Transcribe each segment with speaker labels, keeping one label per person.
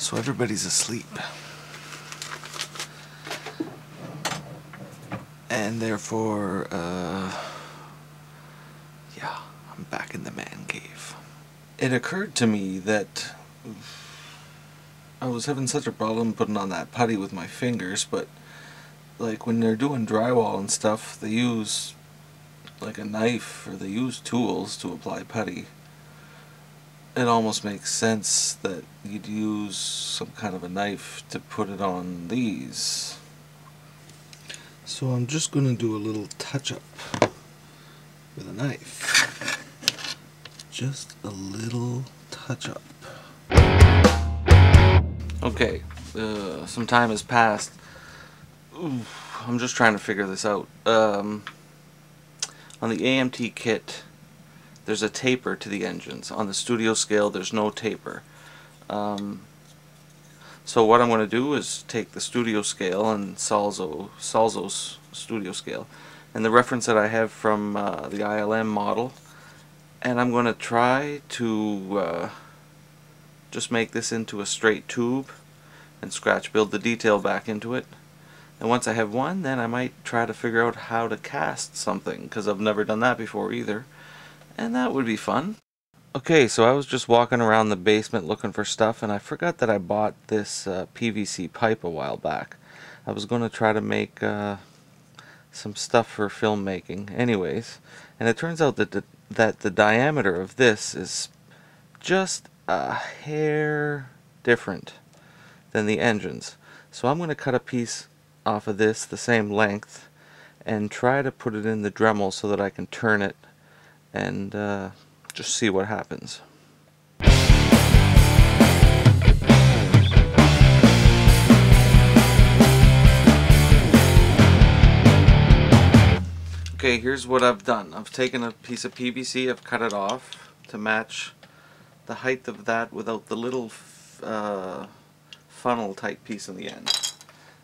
Speaker 1: So everybody's asleep. And therefore, yeah, I'm back in the man cave. It occurred to me that I was having such a problem putting on that putty with my fingers, but like when they're doing drywall and stuff, they use like a knife, or they use tools to apply putty. It almost makes sense that you'd use some kind of a knife to put it on these. So I'm just going to do a little touch-up with a knife. Just a little touch-up. Okay, some time has passed. I'm just trying to figure this out. On the AMT kit, there's a taper to the engines. On the studio scale, there's no taper. So what I'm going to do is take the studio scale and Salzo's studio scale, and the reference that I have from the ILM model, and I'm going to try to just make this into a straight tube and scratch build the detail back into it. And once I have one, then I might try to figure out how to cast something, because I've never done that before either. And that would be fun. Okay, so I was just walking around the basement looking for stuff, and I forgot that I bought this PVC pipe a while back. I was going to try to make some stuff for filmmaking anyways, and it turns out that the diameter of this is just a hair different than the engines. So I'm going to cut a piece off of this the same length and try to put it in the Dremel so that I can turn it and just see what happens. Okay, here's what I've done. I've taken a piece of PVC, I've cut it off to match the height of that without the little funnel type piece in the end.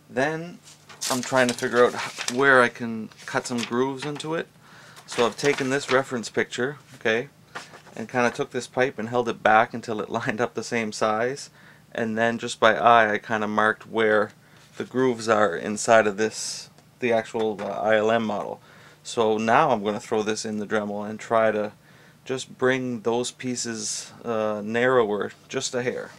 Speaker 1: Then I'm trying to figure out where I can cut some grooves into it. So I've taken this reference picture, okay, and kind of took this pipe and held it back until it lined up the same size, and then just by eye I kind of marked where the grooves are inside of this, the actual ILM model. So now I'm going to throw this in the Dremel and try to just bring those pieces narrower just a hair.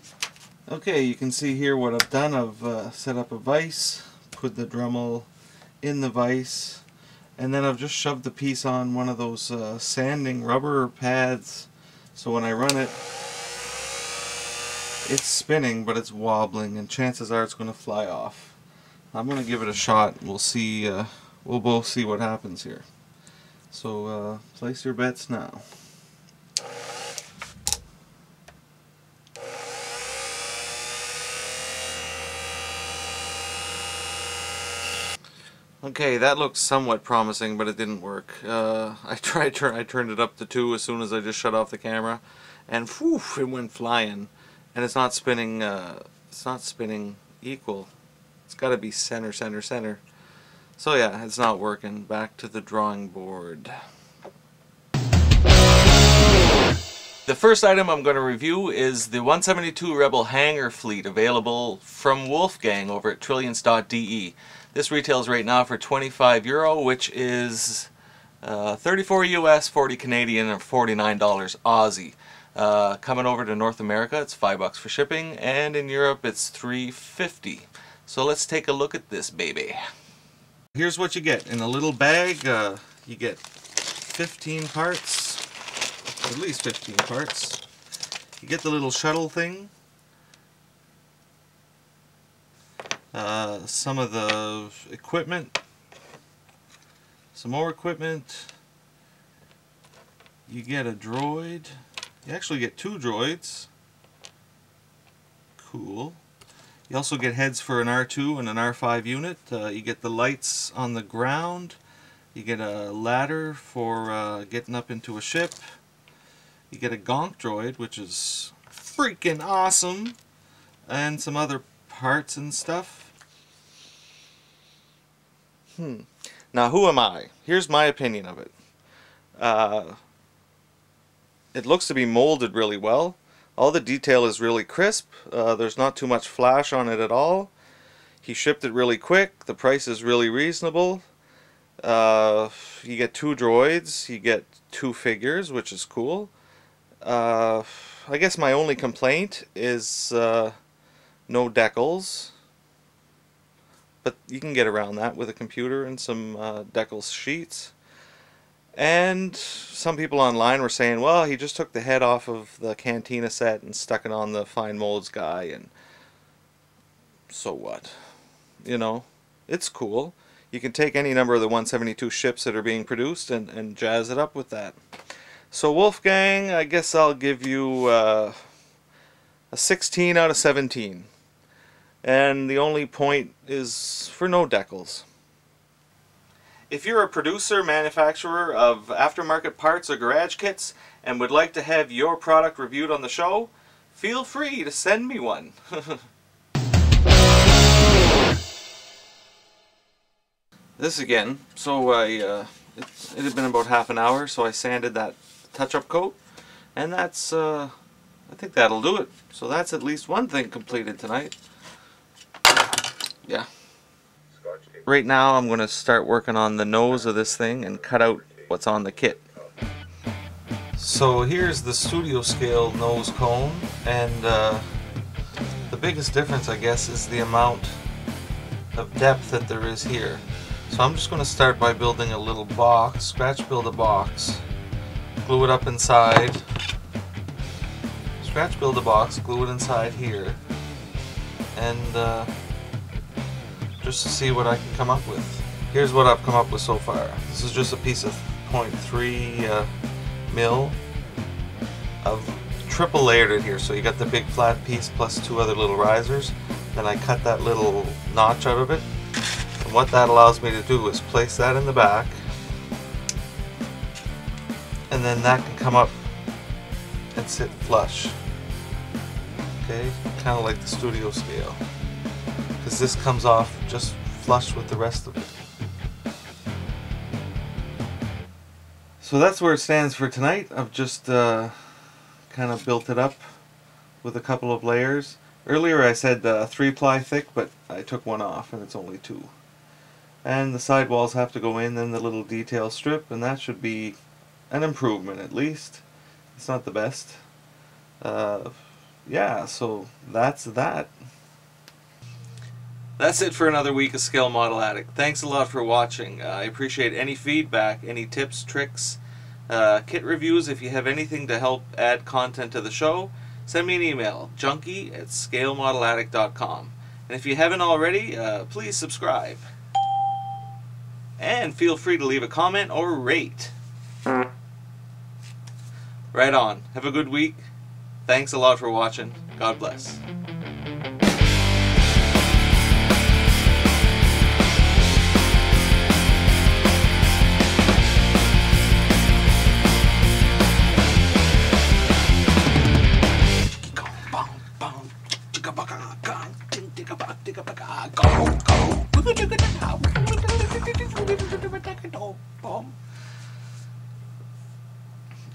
Speaker 1: Okay, you can see here what I've done. I've set up a vise, put the Dremel in the vise, and then I've just shoved the piece on one of those sanding rubber pads, so when I run it, it's spinning but it's wobbling, and chances are it's going to fly off. I'm going to give it a shot. We'll see. We'll both see what happens here. So place your bets now. Okay, that looks somewhat promising, but it didn't work. I turned it up to 2 as soon as I just shut off the camera, and whew, it went flying. And it's not spinning. It's not spinning equal. It's got to be center, center, center. So yeah, it's not working. Back to the drawing board. The first item I'm going to review is the 172 Rebel hangar fleet, available from Wolfgang over at trillions.de. This retails right now for €25, which is 34 US, 40 Canadian, and $49 Aussie. Coming over to North America, it's $5 for shipping, and in Europe it's $3.50. So let's take a look at this baby. Here's what you get in a little bag. You get 15 parts, at least 15 parts. You get the little shuttle thing, some of the equipment, some more equipment. You get a droid. You actually get 2 droids. Cool. You also get heads for an R2 and an R5 unit. You get the lights on the ground. You get a ladder for getting up into a ship. You get a gonk droid, which is freaking awesome. And some other parts and stuff. Now, who am I? Here's my opinion of it. It looks to be molded really well. All the detail is really crisp. There's not too much flash on it at all. He shipped it really quick. The price is really reasonable. You get 2 droids. You get 2 figures, which is cool. I guess my only complaint is no decals. But you can get around that with a computer and some decals sheets. And some people online were saying, well, he just took the head off of the Cantina set and stuck it on the fine molds guy, and so what? You know, it's cool. You can take any number of the 172 ships that are being produced and jazz it up with that. So Wolfgang, I guess I'll give you a 16 out of 17. And the only point is for no decals. If you're a producer, manufacturer of aftermarket parts or garage kits and would like to have your product reviewed on the show, feel free to send me one. This again, so it had been about half an hour, so I sanded that touch-up coat, and that's, I think that'll do it. So that's at least one thing completed tonight. Yeah. Right now I'm going to start working on the nose of this thing and cut out what's on the kit. So here's the studio scale nose cone, and the biggest difference, I guess, is the amount of depth that there is here. So I'm just going to start by building a little box, scratch build a box, glue it up inside, scratch build a box, glue it inside here, and just to see what I can come up with. Here's what I've come up with so far. This is just a piece of 0.3 mil of triple layered it here. So you got the big flat piece plus 2 other little risers. Then I cut that little notch out of it. And what that allows me to do is place that in the back, and then that can come up and sit flush. Okay, kind of like the studio scale, because this comes off just flush with the rest of it. So that's where it stands for tonight. I've just kind of built it up with a couple of layers. Earlier I said 3-ply thick, but I took one off and it's only 2. And the sidewalls have to go in, then the little detail strip, and that should be an improvement at least. It's not the best. Yeah, so that's that. That's it for another week of Scale Model Addict. Thanks a lot for watching. I appreciate any feedback, any tips, tricks, kit reviews. If you have anything to help add content to the show, send me an email, junkie@scalemodeladdict.com. And if you haven't already, please subscribe. And feel free to leave a comment or rate. Right on. Have a good week. Thanks a lot for watching. God bless.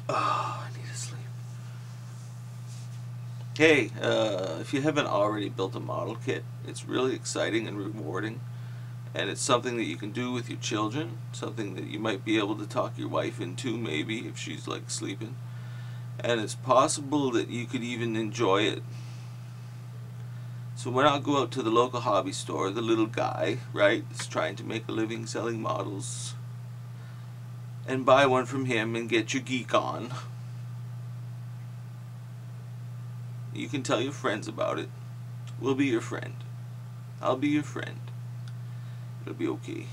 Speaker 1: Oh, I need to sleep. Hey, if you haven't already built a model kit, it's really exciting and rewarding, and it's something that you can do with your children, something that you might be able to talk your wife into, maybe, if she's like sleeping, and it's possible that you could even enjoy it. So why not go out to the local hobby store, the little guy, right, that's trying to make a living selling models, and buy one from him and get your geek on. You can tell your friends about it. We'll be your friend. I'll be your friend. It'll be okay.